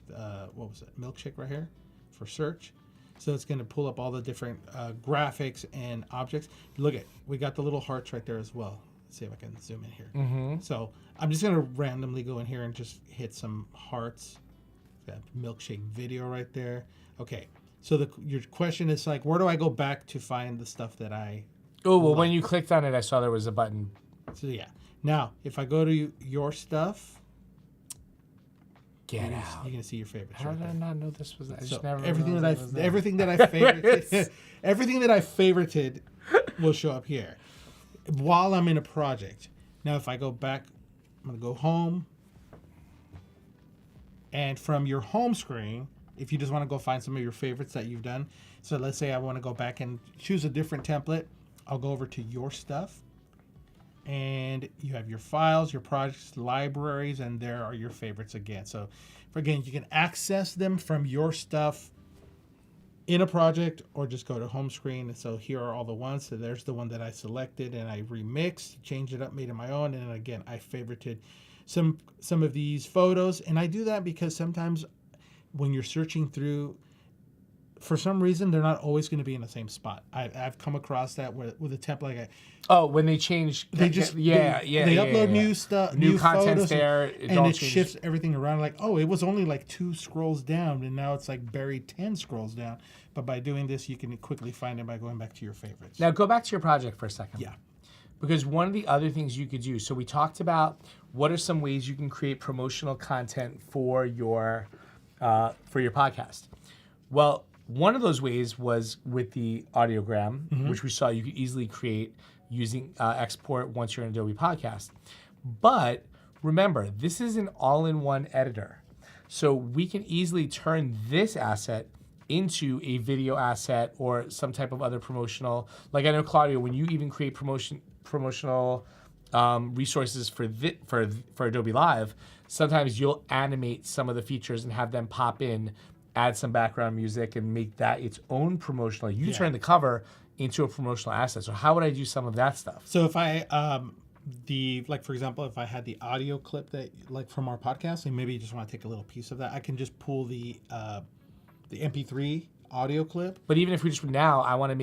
S2: what was it? Milkshake right here for search. So it's going to pull up all the different graphics and objects. Look we got the little hearts right there as well. Let's see if I can zoom in here.
S1: Mm-hmm.
S2: So I'm just going to randomly go in here and just hit some hearts. Got Milkshake video right there. Okay, so your question is like, where do I go back to find the stuff that I?
S1: Oh well, when you clicked on it, I saw there was a button.
S2: So yeah, now if I go to your stuff,
S1: Get out.
S2: You're gonna see your favorites.
S1: How did I not know this was? I just never
S2: everything that I favorited will show up here while I'm in a project. Now, if I go back, I'm gonna go home. And from your home screen, if you just want to go find some of your favorites that you've done. So let's say I want to go back and choose a different template. I'll go over to your stuff. And you have your files, your projects, libraries, and there are your favorites again. So again, you can access them from your stuff in a project or just go to home screen. And so here are all the ones. So there's the one that I selected and I remixed, changed it up, made it my own. And again, I favorited some of these photos, and I do that because sometimes when you're searching through, for some reason they're not always going to be in the same spot. I've come across that with a template.
S1: When they change,
S2: they upload new stuff,
S1: new content
S2: photos,
S1: there,
S2: and it shifts everything around. Like, oh, it was only like 2 scrolls down, and now it's like buried 10 scrolls down. But by doing this, you can quickly find it by going back to your favorites.
S1: Now go back to your project for a second.
S2: Yeah.
S1: Because one of the other things you could do, so we talked about what are some ways you can create promotional content for your podcast. Well, one of those ways was with the Audiogram, which we saw you could easily create using export once you're in Adobe Podcast. But remember, this is an all-in-one editor. So we can easily turn this asset into a video asset or some type of other promotional, like I know, Claudio, when you even create promotional resources for Adobe Live, sometimes you'll animate some of the features and have them pop in, add some background music, and make that its own promotional. You turn the cover into a promotional asset. So how would I do some of that stuff?
S2: So if I for example, if I had the audio clip that like from our podcast, and maybe you just want to take a little piece of that, I can just pull the MP3 audio clip.
S1: But even if we just now, I want to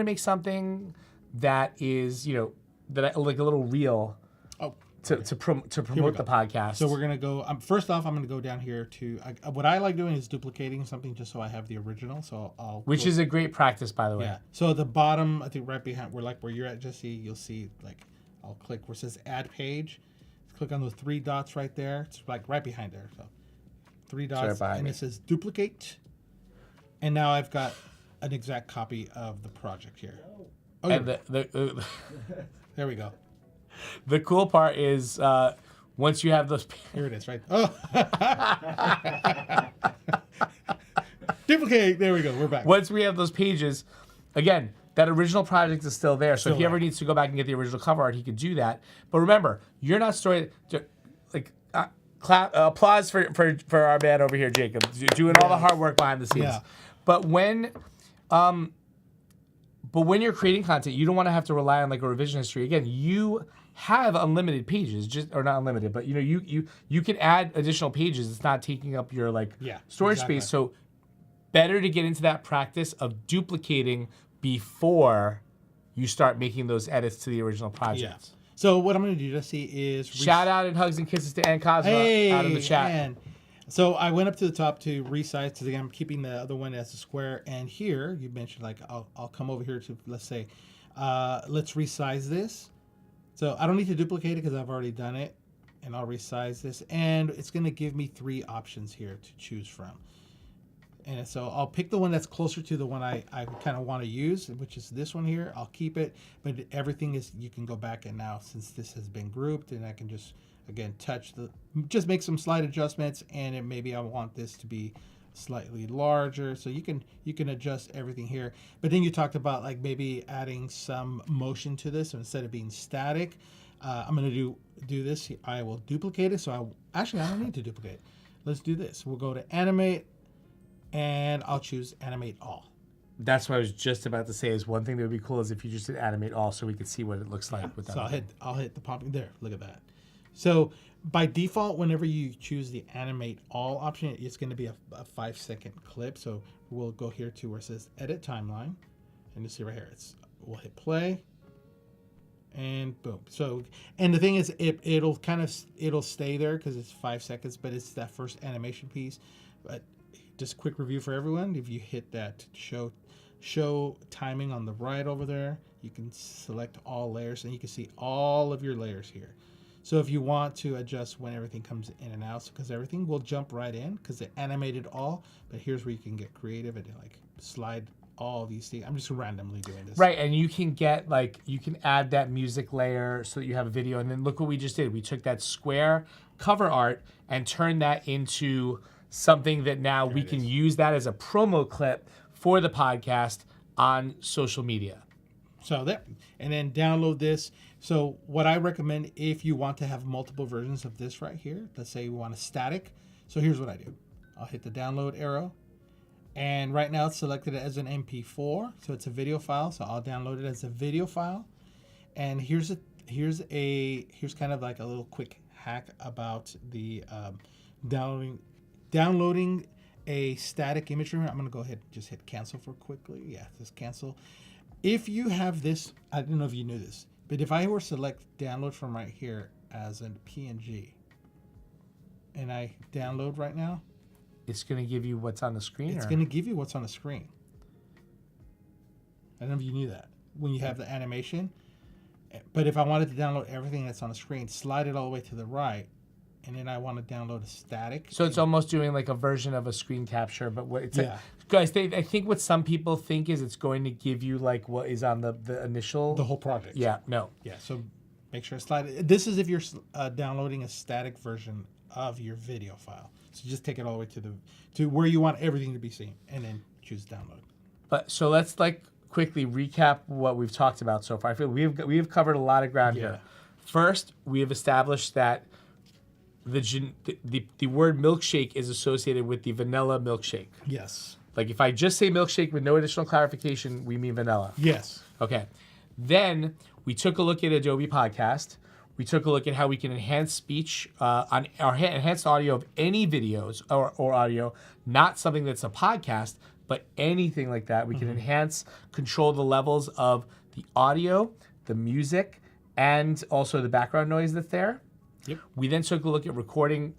S1: make something that is, like a little reel.
S2: Oh,
S1: to promote the podcast.
S2: So we're gonna go. First off, I'm gonna go down here to what I like doing is duplicating something just so I have the original. So
S1: which is a great practice, by the way.
S2: Yeah. So at the bottom, I think right behind, where you're at, Jesse, you'll see I'll click where it says Add Page. Click on those 3 dots right there. It's like right behind there. So 3 dots, and it says Duplicate. And now I've got an exact copy of the project here. Oh,
S1: and
S2: there we go.
S1: The cool part is once you have those.
S2: Here it is, right? Oh, duplicate. There we go. We're back.
S1: Once we have those pages, again, that original project is still there. So if he ever needs to go back and get the original cover art, he could do that. But remember, you're not storing. Like, applause for our man over here, Jacob, doing all the hard work behind the scenes.
S2: Yeah.
S1: But when you're creating content, you don't want to have to rely on like a revision history. Again, you have unlimited pages, or not unlimited, but you can add additional pages. It's not taking up your storage space. So better to get into that practice of duplicating before you start making those edits to the original project.
S2: Yeah. So what I'm going to do, Jesse, is
S1: Shout out and hugs and kisses to Ann Cosmo out in the chat.
S2: Ann. So I went up to the top to resize because I'm keeping the other one as a square. And here you mentioned like I'll come over here to let's say let's resize this. So I don't need to duplicate it because I've already done it, and I'll resize this, and it's going to give me 3 options here to choose from. And so I'll pick the one that's closer to the one I kind of want to use, which is this one here. I'll keep it, but everything is, you can go back and now since this has been grouped, and I can just, again, just make some slight adjustments, and maybe I want this to be slightly larger. So you can adjust everything here. But then you talked about like maybe adding some motion to this. So instead of being static, I'm going to do this. I will duplicate it. So I don't need to duplicate it. Let's do this. We'll go to animate, and I'll choose animate all.
S1: That's what I was just about to say. Is one thing that would be cool is if you just did animate all, so we could see what it looks like with that.
S2: So I'll hit the popping there. Look at that. So by default, whenever you choose the animate all option, it's going to be a 5-second clip. So we'll go here to where it says edit timeline, and you see right here, we'll hit play, and boom. So, and the thing is, it'll stay there because it's 5 seconds, but it's that first animation piece. But just quick review for everyone. If you hit that show timing on the right over there, you can select all layers, and you can see all of your layers here. So if you want to adjust when everything comes in and out, because everything will jump right in because it animated all, but here's where you can get creative and like slide all these things. I'm just randomly doing this.
S1: Right, and you can get you can add that music layer so that you have a video, and then look what we just did. We took that square cover art and turned that into something that now we can use that as a promo clip for the podcast on social media.
S2: So there, and then download this. So what I recommend if you want to have multiple versions of this right here, let's say we want a static. So here's what I do. I'll hit the download arrow, and right now it's selected as an MP4, so it's a video file. So I'll download it as a video file. And here's kind of like a little quick hack about the downloading a static image. I'm going to go ahead and just hit cancel for quickly. Yeah, just cancel. If you have this, I don't know if you knew this, but if I were to select download from right here as a PNG, and I download right now,
S1: it's going to give you what's on the screen?
S2: It's going to give you what's on the screen. I don't know if you knew that. When you have the animation. But if I wanted to download everything that's on the screen, slide it all the way to the right, and then I want to download a static.
S1: So it's almost doing like a version of a screen capture, but what it's like, guys, I think what some people think is it's going to give you like what is on the initial.
S2: The whole project.
S1: Yeah, no.
S2: Yeah, so make sure to slide it. This is if you're downloading a static version of your video file. So just take it all the way to where you want everything to be seen, and then choose download.
S1: But so let's like quickly recap what we've talked about so far. I feel we have covered a lot of ground here. First, we have established that the word milkshake is associated with the vanilla milkshake.
S2: Yes.
S1: Like if I just say milkshake with no additional clarification, we mean vanilla.
S2: Yes.
S1: Okay. Then we took a look at Adobe Podcast. We took a look at how we can enhance speech on our enhanced audio of any videos or audio, not something that's a podcast, but anything like that. We can enhance, control the levels of the audio, the music, and also the background noise that's there.
S2: Yep.
S1: We then took a look at recording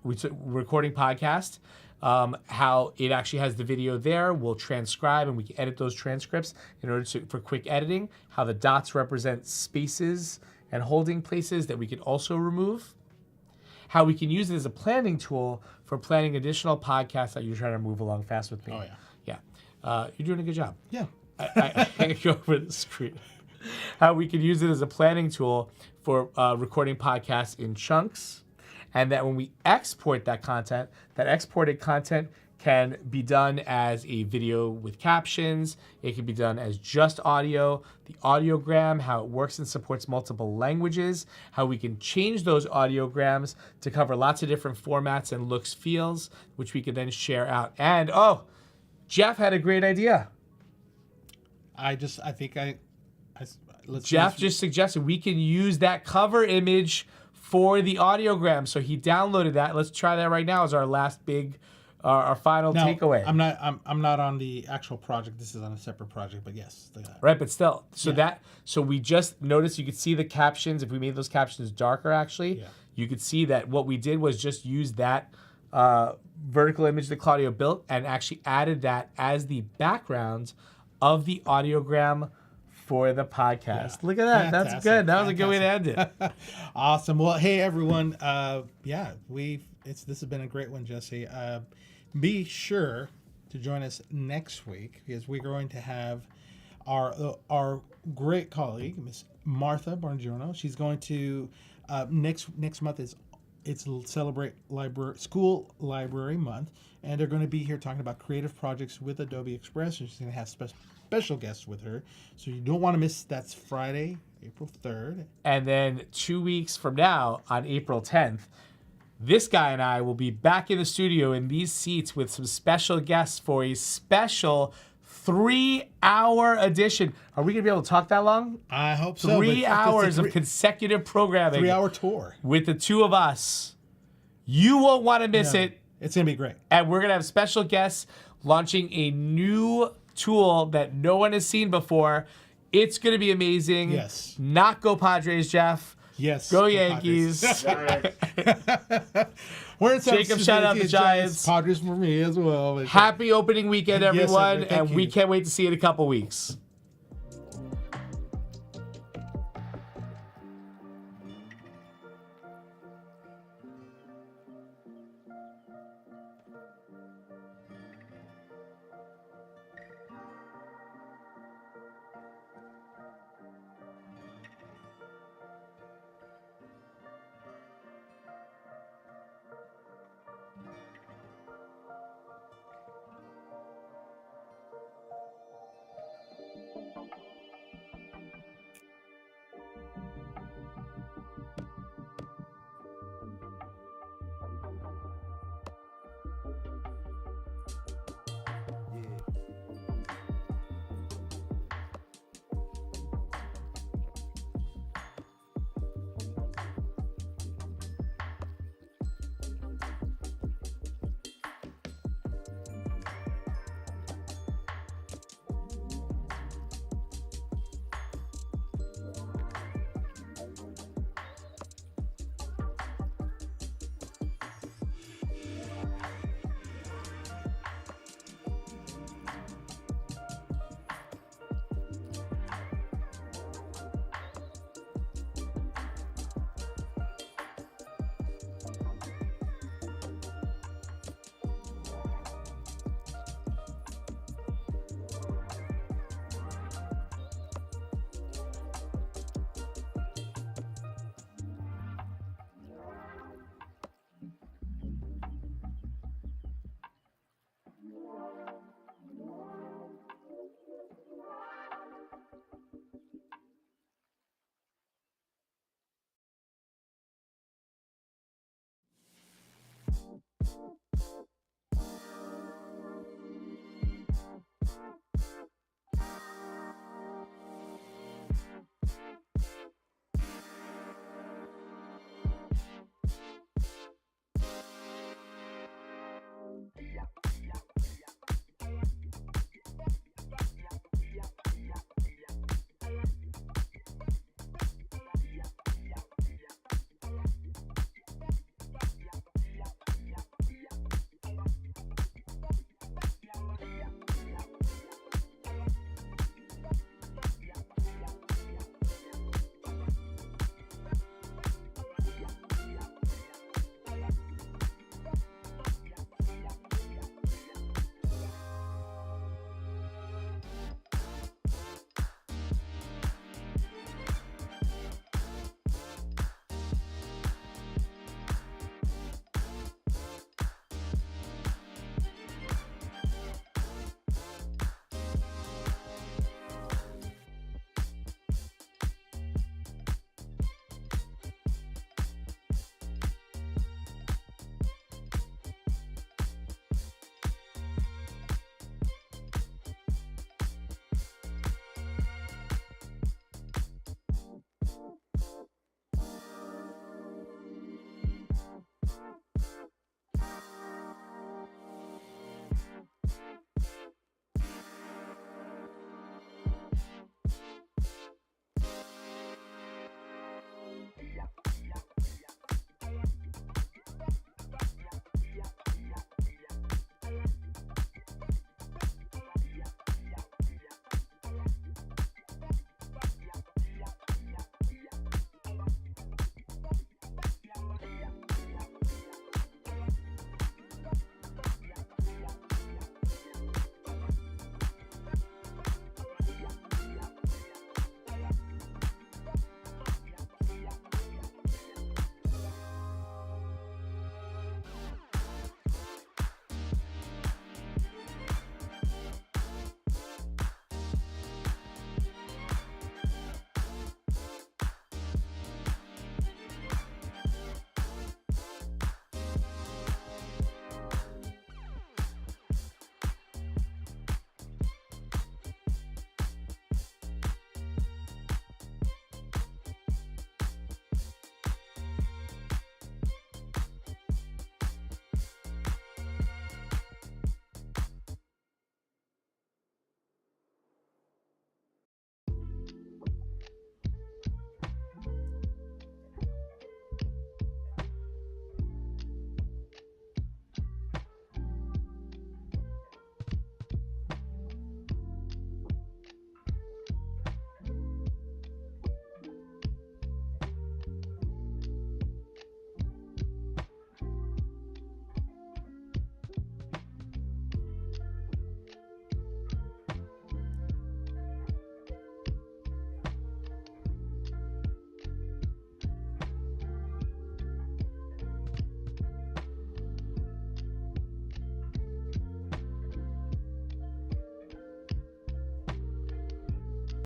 S1: podcast, how it actually has the video there. We'll transcribe and we can edit those transcripts in order for quick editing. How the dots represent spaces and holding places that we can also remove. How we can use it as a planning tool for planning additional podcasts that you're trying to move along fast with me.
S2: Oh, yeah.
S1: Yeah. You're doing a good job.
S2: Yeah.
S1: I can't go over the screen. How we can use it as a planning tool for recording podcasts in chunks, and that when we export that content, that exported content can be done as a video with captions. It can be done as just audio. The audiogram, how it works and supports multiple languages, how we can change those audiograms to cover lots of different formats and looks, feels, which we could then share out. And Jeff had a great idea. Jeff just suggested we can use that cover image for the audiogram. So he downloaded that. Let's try that right now as our last big our final
S2: Now,
S1: takeaway.
S2: I'm not on the actual project. This is on a separate project, but yes.
S1: Right, but still. So we just noticed you could see the captions. If we made those captions darker, actually, you could see that what we did was just use that vertical image that Claudio built and actually added that as the background of the audiogram for the podcast. Yeah. Look at that. Fantastic. That's good. That was a good way to end it.
S2: Awesome. Well, hey everyone. This has been a great one, Jesse. Be sure to join us next week because we're going to have our great colleague, Miss Martha Bongiorno. She's going to next month it's Celebrate School Library Month, and they're going to be here talking about creative projects with Adobe Express. And she's going to have special guests with her, so you don't want to miss. That's Friday, April 3rd,
S1: and then 2 weeks from now on April 10th. This guy and I will be back in the studio in these seats with some special guests for a special 3-hour edition. Are we going to be able to talk that long?
S2: I hope so.
S1: 3 hours of consecutive programming.
S2: 3-hour tour.
S1: With the two of us. You won't want to miss it.
S2: It's going to be great.
S1: And we're going to have special guests launching a new tool that no one has seen before. It's going to be amazing.
S2: Yes.
S1: Not go Padres, Jeff.
S2: Yes.
S1: Go Yankees.
S2: We're in
S1: Jacob, shout out the Giants.
S2: Padres for me as well.
S1: Happy opening weekend, everyone. Yes, and we can't wait to see you in a couple weeks.